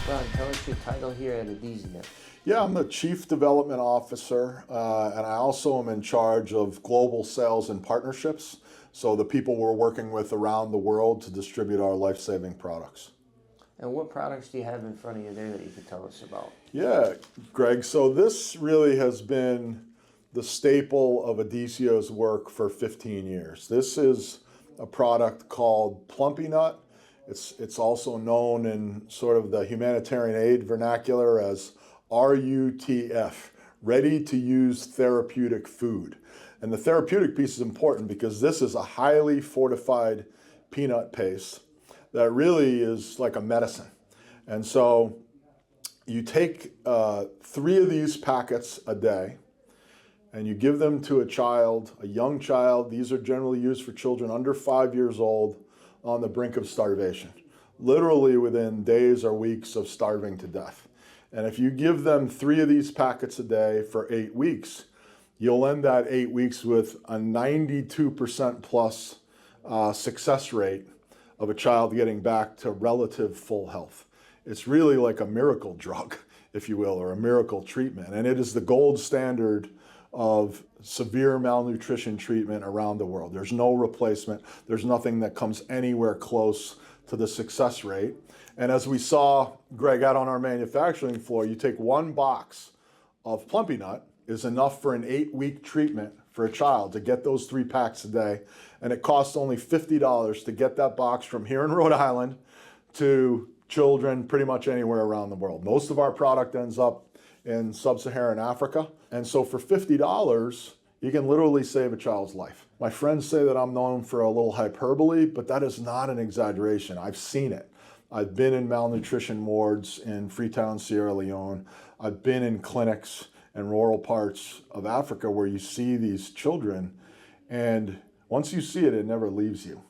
Ron, tell us your title here at Edesia. Yeah, I'm the Chief Development Officer, and I also am in charge of global sales and partnerships. So the people we're working with around the world to distribute our life-saving products. And what products do you have in front of you there that you could tell us about? Yeah, Greg, so this really has been the staple of Edesia's work for 15 years. This is a product called Plumpy Nut. It's also known in sort of the humanitarian aid vernacular as RUTF, ready to use therapeutic food. And the therapeutic piece is important because this is a highly fortified peanut paste that really is like a medicine. And so you take 3 of these packets a day and you give them to a child, a young child. These are generally used for children under 5 years old on the brink of starvation, literally within days or weeks of starving to death. And if you give them 3 of these packets a day for 8 weeks, you'll end that 8 weeks with a 92% plus success rate of a child getting back to relative full health. It's really like a miracle drug, if you will, or a miracle treatment. And it is the gold standard of severe malnutrition treatment around the world. There's no replacement. There's nothing that comes anywhere close to the success rate. And as we saw, Greg, out on our manufacturing floor, you take 1 box of Plumpy Nut is enough for an 8-week treatment for a child to get those 3 packs a day. And it costs only $50 to get that box from here in Rhode Island to children pretty much anywhere around the world. Most of our product ends up in sub-Saharan Africa. And so for $50, you can literally save a child's life. My friends say that I'm known for a little hyperbole, but that is not an exaggeration. I've seen it. I've been in malnutrition wards in Freetown, Sierra Leone. I've been in clinics in rural parts of Africa where you see these children, and once you see it, it never leaves you.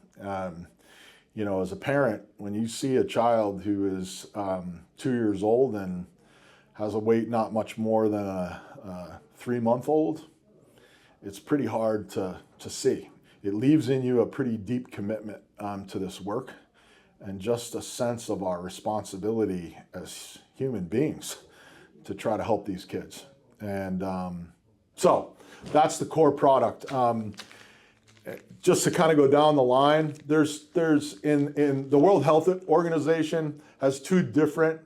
You know, as a parent, when you see a child who is 2 years old and has a weight not much more than a 3-month-old, it's pretty hard to see. It leaves in you a pretty deep commitment to this work and just a sense of our responsibility as human beings to try to help these kids. And so that's the core product. Just to kind of go down the line, there's in the World Health Organization has 2 different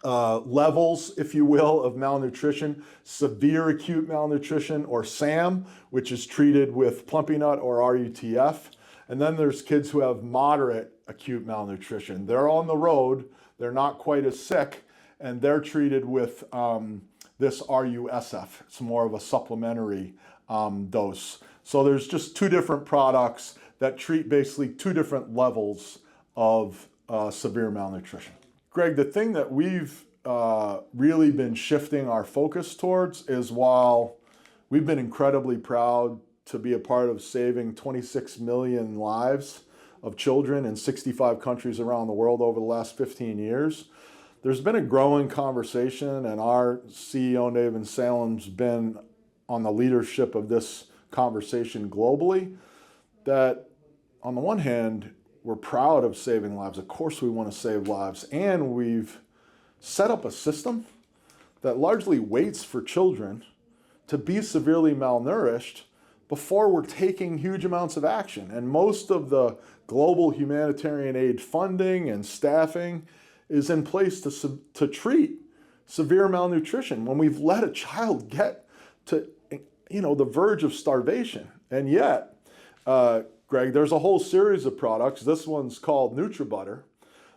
levels, if you will, of malnutrition: severe acute malnutrition, or SAM, which is treated with Plumpy Nut or RUTF. And then there's kids who have moderate acute malnutrition. They're on the road, they're not quite as sick, and they're treated with this RUSF. It's more of a supplementary dose. So there's just 2 different products that treat basically 2 different levels of severe malnutrition. Greg, the thing that we've really been shifting our focus towards is, while we've been incredibly proud to be a part of saving 26 million lives of children in 65 countries around the world over the last 15 years, there's been a growing conversation, and our CEO, Nathan Salem's been on the leadership of this conversation globally, that on the one hand, we're proud of saving lives. Of course we want to save lives. And we've set up a system that largely waits for children to be severely malnourished before we're taking huge amounts of action. And most of the global humanitarian aid funding and staffing is in place to treat severe malnutrition when we've let a child get to, you know, the verge of starvation. And yet, Greg, there's a whole series of products. This one's called NutriButter,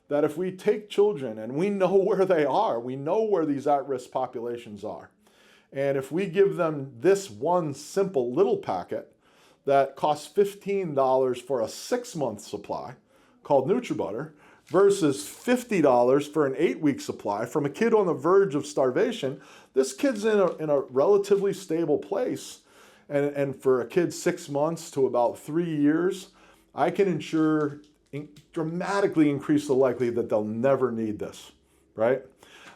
that if we take children and we know where they are, we know where these at-risk populations are. And if we give them this one simple little packet that costs $15 for a 6-month supply called NutriButter versus $50 for an 8-week supply from a kid on the verge of starvation, this kid's in a relatively stable place. And for a kid 6 months to about 3 years, I can dramatically increase the likelihood that they'll never need this, right?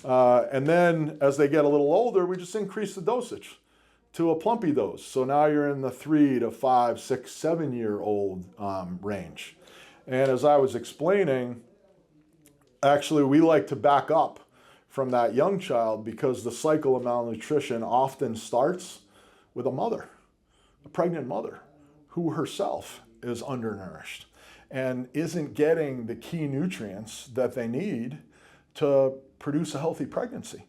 And then as they get a little older, we just increase the dosage to a plumpy dose. So now you're in the 3 to 5, 6, 7-year-old range. And as I was explaining, Actually, we like to back up from that young child because the cycle of malnutrition often starts with a pregnant mother, who herself is undernourished and isn't getting the key nutrients that they need to produce a healthy pregnancy,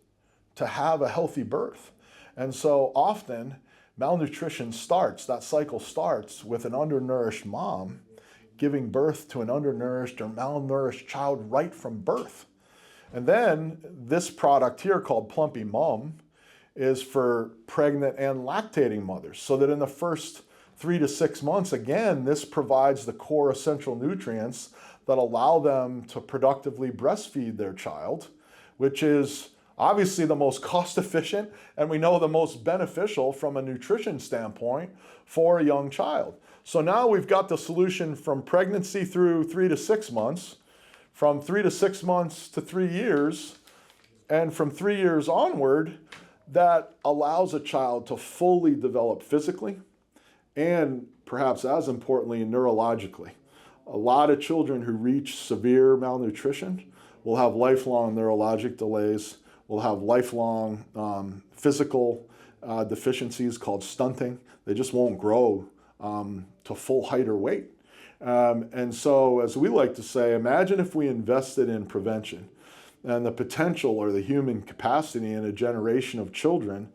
to have a healthy birth. And so often malnutrition starts, that cycle starts with an undernourished mom giving birth to an undernourished or malnourished child right from birth. And then this product here called Plumpy Mum is for pregnant and lactating mothers, so that in the first 3 to 6 months, again, this provides the core essential nutrients that allow them to productively breastfeed their child, which is obviously the most cost efficient and we know the most beneficial from a nutrition standpoint for a young child. So now we've got the solution from pregnancy through 3 to 6 months, from 3 to 6 months to 3 years, and from 3 years onward, that allows a child to fully develop physically and perhaps as importantly, neurologically. A lot of children who reach severe malnutrition will have lifelong neurologic delays, will have lifelong physical deficiencies called stunting. They just won't grow to full height or weight. And so, as we like to say, imagine if we invested in prevention and the potential or the human capacity in a generation of children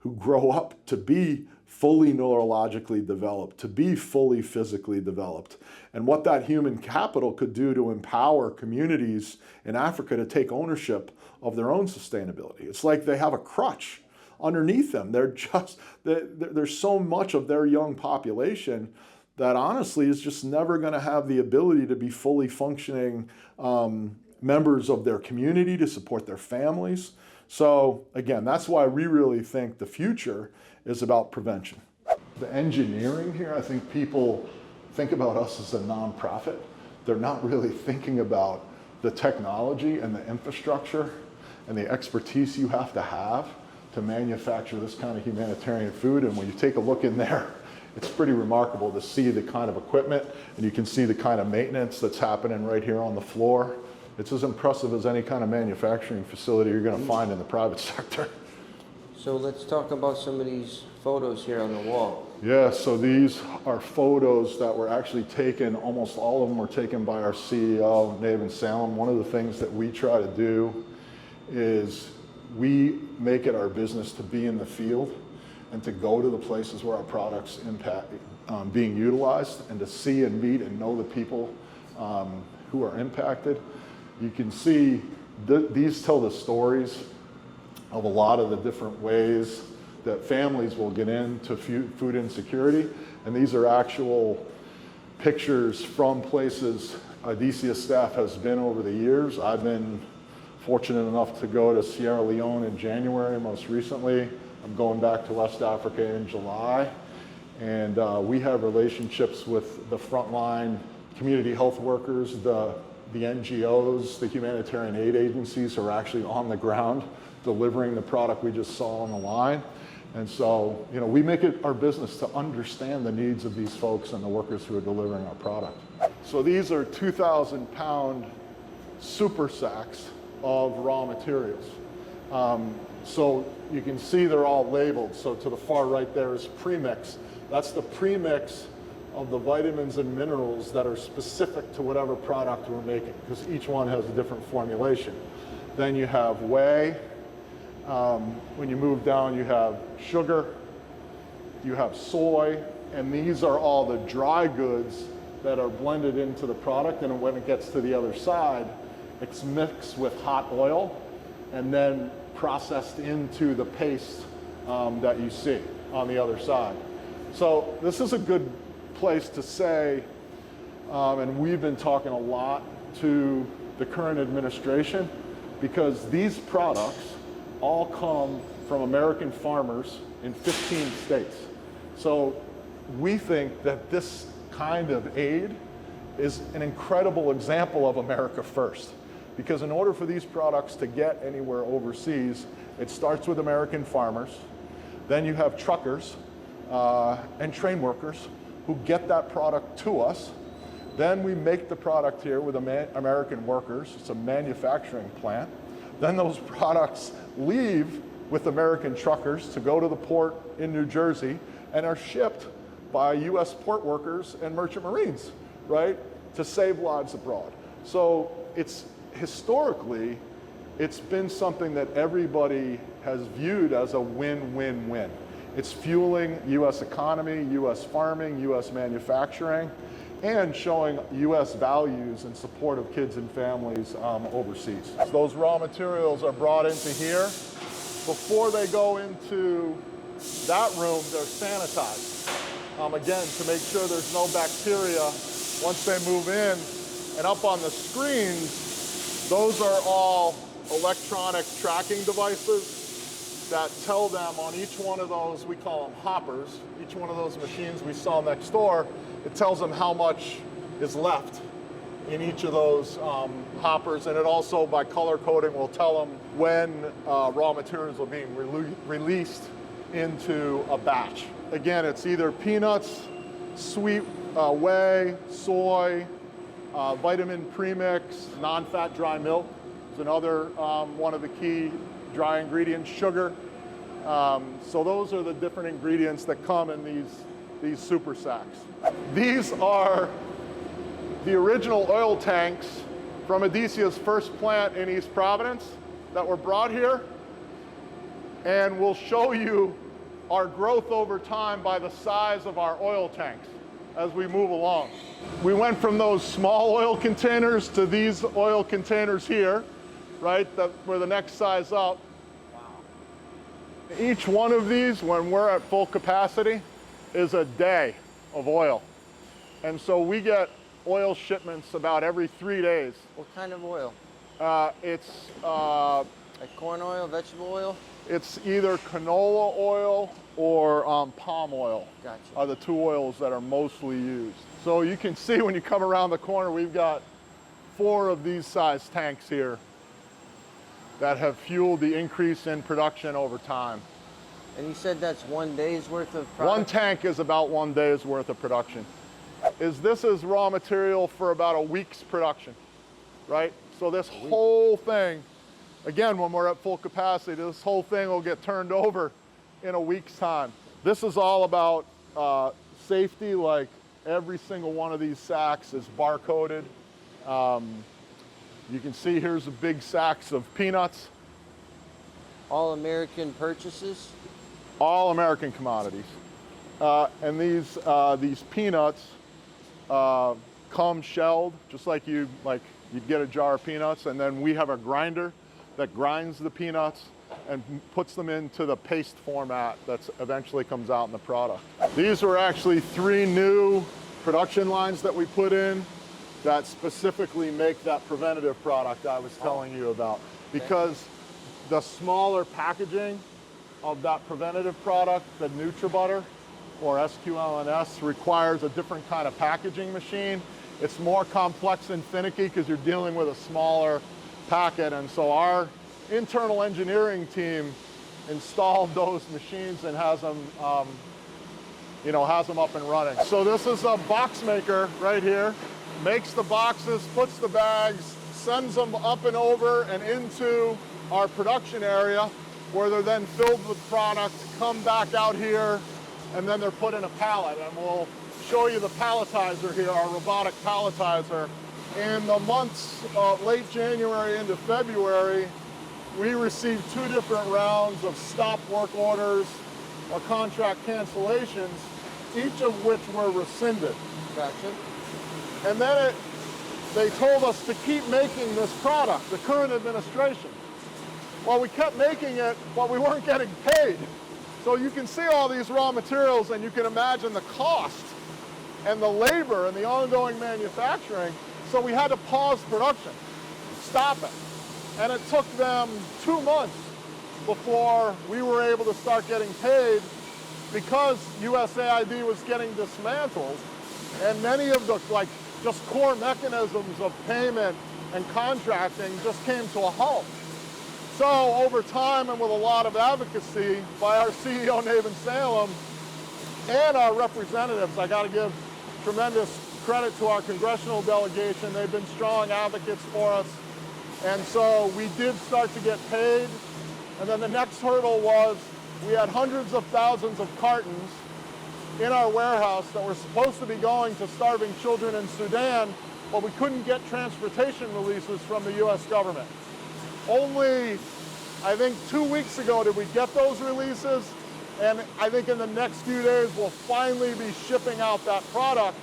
who grow up to be fully neurologically developed, to be fully physically developed, and what that human capital could do to empower communities in Africa to take ownership of their own sustainability. It's like they have a crutch underneath them. There's so much of their young population that honestly is just never going to have the ability to be fully functioning members of their community, to support their families. So again, that's why we really think the future is about prevention. The engineering here, I think people think about us as a nonprofit. They're not really thinking about the technology and the infrastructure and the expertise you have to manufacture this kind of humanitarian food. And when you take a look in there, it's pretty remarkable to see the kind of equipment, and you can see the kind of maintenance that's happening right here on the floor. It's as impressive as any kind of manufacturing facility you're going to find in the private sector. So let's talk about some of these photos here on the wall. Yeah, so these are photos that were actually taken, almost all of them were taken by our CEO, Navin Salem. One of the things that we try to do is we make it our business to be in the field and to go to the places where our products impact being utilized, and to see and meet and know the people who are impacted. You can see these tell the stories of a lot of the different ways that families will get into food insecurity. And these are actual pictures from places Edesia staff has been over the years. I've been fortunate enough to go to Sierra Leone in January most recently. I'm going back to West Africa in July. And we have relationships with the frontline community health workers, the NGOs, the humanitarian aid agencies who are actually on the ground delivering the product we just saw on the line. And so, we make it our business to understand the needs of these folks and the workers who are delivering our product. So these are 2,000-pound super sacks of raw materials. So you can see they're all labeled. So to the far right there is premix. That's the premix of the vitamins and minerals that are specific to whatever product we're making, because each one has a different formulation. Then you have whey. When you move down, you have sugar, you have soy, and these are all the dry goods that are blended into the product. And when it gets to the other side, it's mixed with hot oil and then processed into the paste that you see on the other side. So this is a good place to say, and we've been talking a lot to the current administration, because these products all come from American farmers in 15 states. So we think that this kind of aid is an incredible example of America first. Because in order for these products to get anywhere overseas, it starts with American farmers. Then you have truckers and train workers who get that product to us. Then we make the product here with American workers. It's a manufacturing plant. Then those products leave with American truckers to go to the port in New Jersey and are shipped by US port workers and merchant marines, right, to save lives abroad. So it's historically, it's been something that everybody has viewed as a win-win-win. It's fueling US economy, US farming, US manufacturing, and showing US values in support of kids and families overseas. So those raw materials are brought into here. Before they go into that room, they're sanitized. Again, to make sure there's no bacteria once they move in. And up on the screens, those are all electronic tracking devices that tell them on each one of those, we call them hoppers, each one of those machines we saw next door, it tells them how much is left in each of those hoppers, and it also, by color coding, will tell them when raw materials are being released into a batch. Again, it's either peanuts, sweet whey, soy, vitamin premix, non-fat dry milk is another one of the key dry ingredients, sugar. So those are the different ingredients that come in these super sacks. These are the original oil tanks from Edesia's first plant in East Providence that were brought here. And we'll show you our growth over time by the size of our oil tanks as we move along. We went from those small oil containers to these oil containers here, right, that were the next size up. Wow. Each one of these, when we're at full capacity, is a day of oil. And so we get oil shipments about every 3 days. What kind of oil? It's Like corn oil, vegetable oil? It's either canola oil or palm oil. Gotcha. Are the two oils that are mostly used. So you can see when you come around the corner, we've got 4 of these size tanks here that have fueled the increase in production over time. And you said that's 1 day's worth of product? One tank is about 1 day's worth of production. This is raw material for about a week's production, right? So this whole thing, again, when we're at full capacity, this whole thing will get turned over in a week's time. This is all about safety, like every single one of these sacks is barcoded. You can see here's the big sacks of peanuts. All American purchases? All American commodities. And these peanuts come shelled, just like you'd get a jar of peanuts, and then we have a grinder that grinds the peanuts and puts them into the paste format that eventually comes out in the product. These were actually 3 new production lines that we put in that specifically make that preventative product I was telling you about. Because the smaller packaging of that preventative product, the NutriButter or SQLNS, requires a different kind of packaging machine. It's more complex and finicky because you're dealing with a smaller packet, and so our internal engineering team installed those machines and has them, has them up and running. So this is a box maker right here. Makes the boxes, puts the bags, sends them up and over and into our production area where they're then filled with product, come back out here, and then they're put in a pallet. And we'll show you the palletizer here, our robotic palletizer. In the months of late January into February, we received 2 different rounds of stop work orders or contract cancellations, each of which were rescinded. Gotcha. And then they told us to keep making this product, the current administration. Well, we kept making it, but we weren't getting paid. So you can see all these raw materials and you can imagine the cost and the labor and the ongoing manufacturing. So we had to pause production, stop it. And it took them 2 months before we were able to start getting paid because USAID was getting dismantled and many of the just core mechanisms of payment and contracting just came to a halt. So over time and with a lot of advocacy by our CEO, Nathan Salem, and our representatives, I gotta give tremendous credit to our congressional delegation. They've been strong advocates for us. And so we did start to get paid. And then the next hurdle was we had hundreds of thousands of cartons in our warehouse that were supposed to be going to starving children in Sudan, but we couldn't get transportation releases from the US government. Only, I think 2 weeks ago did we get those releases, and I think in the next few days we'll finally be shipping out that product,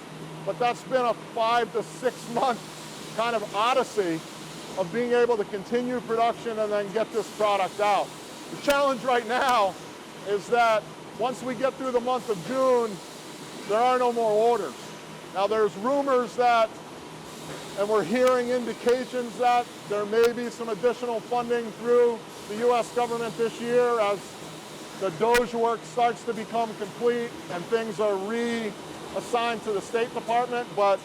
but that's been a 5 to 6 month kind of odyssey of being able to continue production and then get this product out. The challenge right now is that once we get through the month of June, there are no more orders. Now there's rumors that, and we're hearing indications that there may be some additional funding through the US government this year as the Doge work starts to become complete and things are reassigned to the State Department, but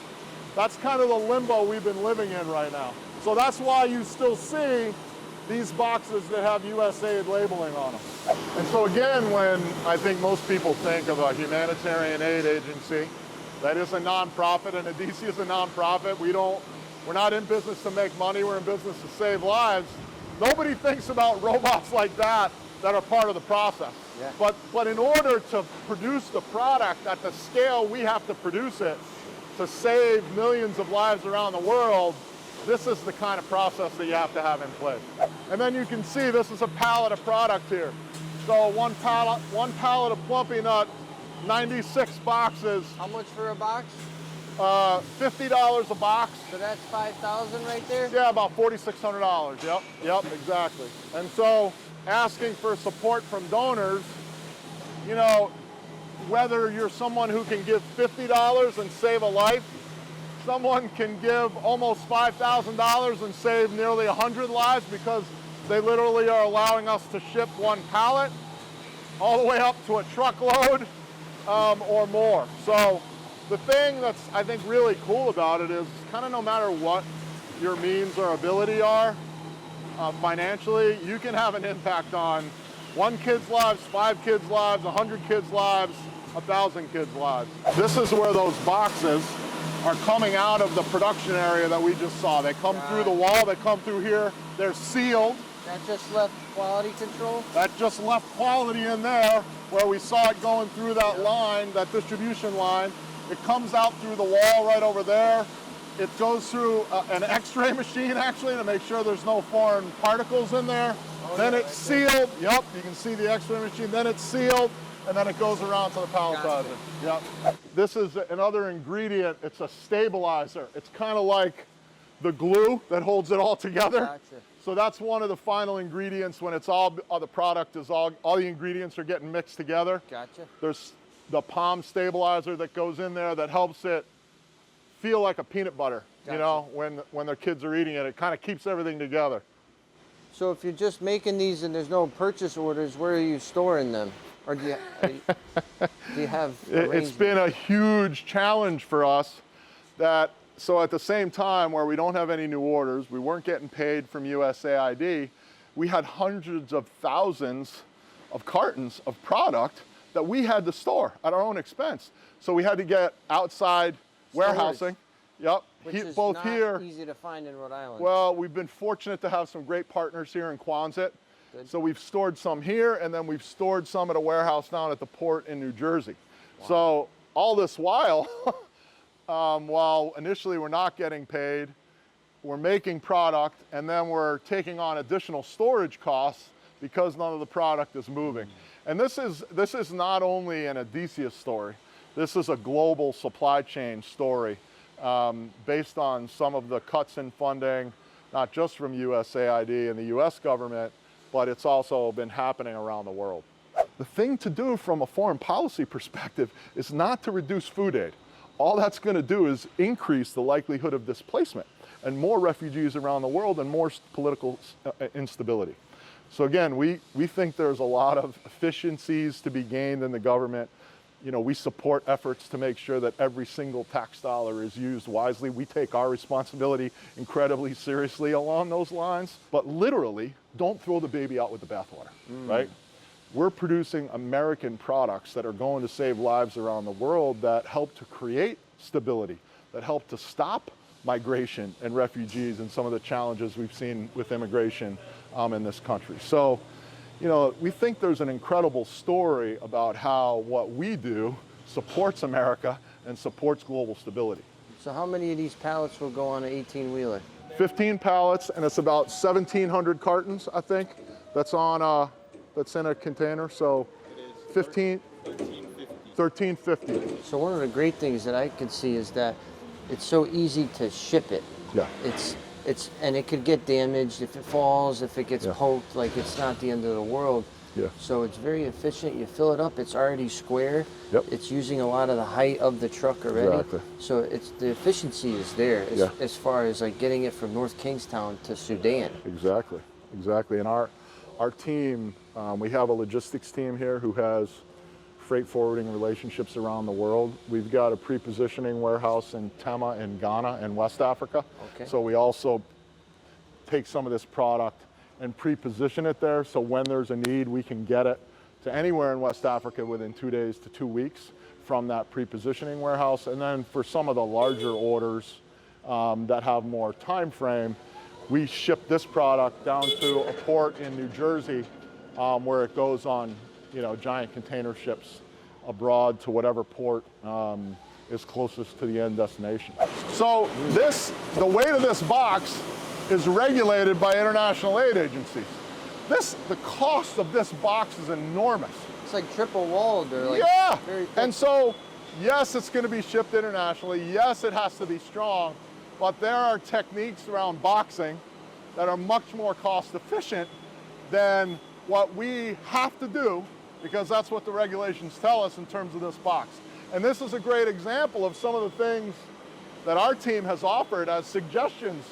that's kind of the limbo we've been living in right now. So that's why you still see these boxes that have USAID labeling on them. And so again, when I think most people think of a humanitarian aid agency, that is a nonprofit, and Edesia is a nonprofit. We're not in business to make money, we're in business to save lives. Nobody thinks about robots like that are part of the process. Yeah. But in order to produce the product at the scale we have to produce it to save millions of lives around the world, this is the kind of process that you have to have in place. And then you can see this is a pallet of product here. So one pallet of Plumpy Nut, 96 boxes. How much for a box? $50 a box. So that's 5,000 right there? Yeah, about $4,600. Yep, exactly. And so asking for support from donors, you know, whether you're someone who can give $50 and save a life, someone can give almost $5,000 and save nearly 100 lives because they literally are allowing us to ship one pallet all the way up to a truckload or more. So the thing that's, I think, really cool about it is kind of no matter what your means or ability are financially, you can have an impact on 1 kid's lives, 5 kids' lives, 100 kids' lives, 1,000 kids' lives. This is where those boxes are coming out of the production area that we just saw. They come through the wall, they come through here, they're sealed. That just left quality control? That just left quality in there where we saw it going through that line, that distribution line. It comes out through the wall right over there. It goes through an X-ray machine actually to make sure there's no foreign particles in there. Then it's sealed. Yep, you can see the X-ray machine. Then it's sealed, and then it goes around to the palletizer. Yep. This is another ingredient. It's a stabilizer. It's kind of like the glue that holds it all together. Gotcha. So that's one of the final ingredients when it's all the product is all the ingredients are getting mixed together. Gotcha. There's the palm stabilizer that goes in there that helps it feel like a peanut butter. Gotcha. You know, when their kids are eating it, it kind of keeps everything together. So if you're just making these and there's no purchase orders, where are you storing them? Or do you have It's been a huge challenge for us that, so at the same time where we don't have any new orders, we weren't getting paid from USAID, we had hundreds of thousands of cartons of product that we had to store at our own expense. So we had to get outside warehousing. Yep, Which is both not here. easy to find in Rhode Island. Well, we've been fortunate to have some great partners here in Quonset. Good. So we've stored some here, and then we've stored some at a warehouse down at the port in New Jersey. Wow. So all this while, while initially we're not getting paid, we're making product, and then we're taking on additional storage costs because none of the product is moving. And this is not only an Edesia story. This is a global supply chain story based on some of the cuts in funding, not just from USAID and the US government, but it's also been happening around the world. The thing to do from a foreign policy perspective is not to reduce food aid. All that's going to do is increase the likelihood of displacement and more refugees around the world and more political instability. So again, we think there's a lot of efficiencies to be gained in the government. You know, we support efforts to make sure that every single tax dollar is used wisely. We take our responsibility incredibly seriously along those lines, but literally don't throw the baby out with the bathwater, right? We're producing American products that are going to save lives around the world that help to create stability, that help to stop migration and refugees and some of the challenges we've seen with immigration in this country. So, you know, we think there's an incredible story about how what we do supports America and supports global stability. So how many of these pallets will go on an 18-wheeler? 15 pallets, and it's about 1,700 cartons, I think, that's in a container. So 1350. So one of the great things that I can see is that it's so easy to ship it. Yeah. And it could get damaged if it falls, if it gets Yeah. poked, like it's not the end of the world. Yeah. So it's very efficient. You fill it up, it's already square. Yep. It's using a lot of the height of the truck already. Exactly. So the efficiency is there Yeah. as far as like getting it from North Kingstown to Sudan. Exactly. And our team, we have a logistics team here who has freight forwarding relationships around the world. We've got a pre-positioning warehouse in Tema in Ghana and West Africa. Okay. So we also take some of this product and pre-position it there, so when there's a need, we can get it to anywhere in West Africa within 2 days to 2 weeks from that pre-positioning warehouse. And then for some of the larger orders that have more time frame, we ship this product down to a port in New Jersey where it goes on, you know, giant container ships abroad to whatever port is closest to the end destination. So the weight of this box is regulated by international aid agencies. The cost of this box is enormous. It's like triple walled or like Yeah, very thick. and so yes, it's going to be shipped internationally. Yes, it has to be strong, but there are techniques around boxing that are much more cost efficient than what we have to do, because that's what the regulations tell us in terms of this box. And this is a great example of some of the things that our team has offered as suggestions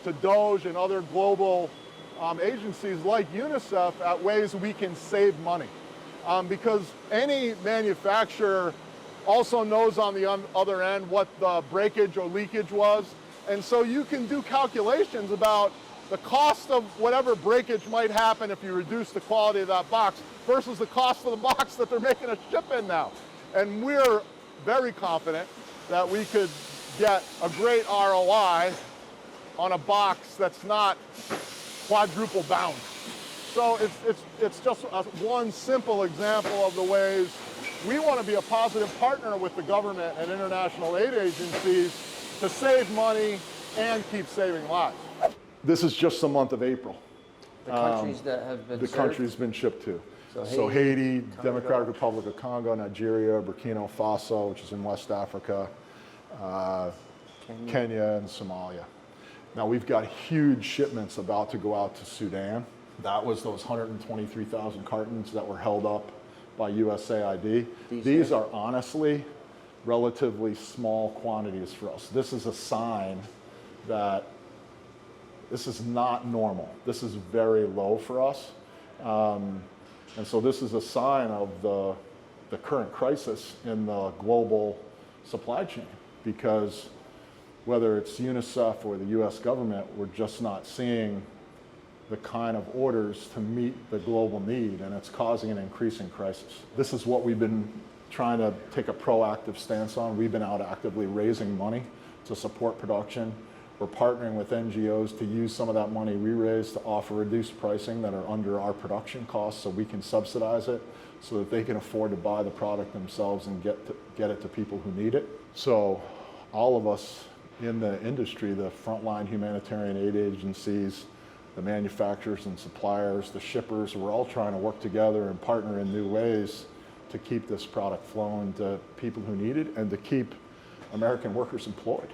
to DOGE and other global agencies like UNICEF at ways we can save money. Because any manufacturer also knows on the other end what the breakage or leakage was. And so you can do calculations about the cost of whatever breakage might happen if you reduce the quality of that box versus the cost of the box that they're making a ship in now. And we're very confident that we could get a great ROI on a box that's not quadruple bound. So it's just one simple example of the ways we want to be a positive partner with the government and international aid agencies to save money and keep saving lives. This is just the month of April. The countries that have been The served? country's been shipped to. So Haiti, Congo. Democratic Republic of Congo, Nigeria, Burkina Faso, which is in West Africa, Kenya, and Somalia. Now we've got huge shipments about to go out to Sudan. That was those 123,000 cartons that were held up by USAID. These are honestly relatively small quantities for us. This is a sign that this is not normal. This is very low for us. And so this is a sign of the current crisis in the global supply chain, because whether it's UNICEF or the US government, we're just not seeing the kind of orders to meet the global need, and it's causing an increasing crisis. This is what we've been trying to take a proactive stance on. We've been out actively raising money to support production. We're partnering with NGOs to use some of that money we raise to offer reduced pricing that are under our production costs, so we can subsidize it so that they can afford to buy the product themselves and get it to people who need it. So all of us in the industry, the frontline humanitarian aid agencies, the manufacturers and suppliers, the shippers, we're all trying to work together and partner in new ways to keep this product flowing to people who need it and to keep American workers employed.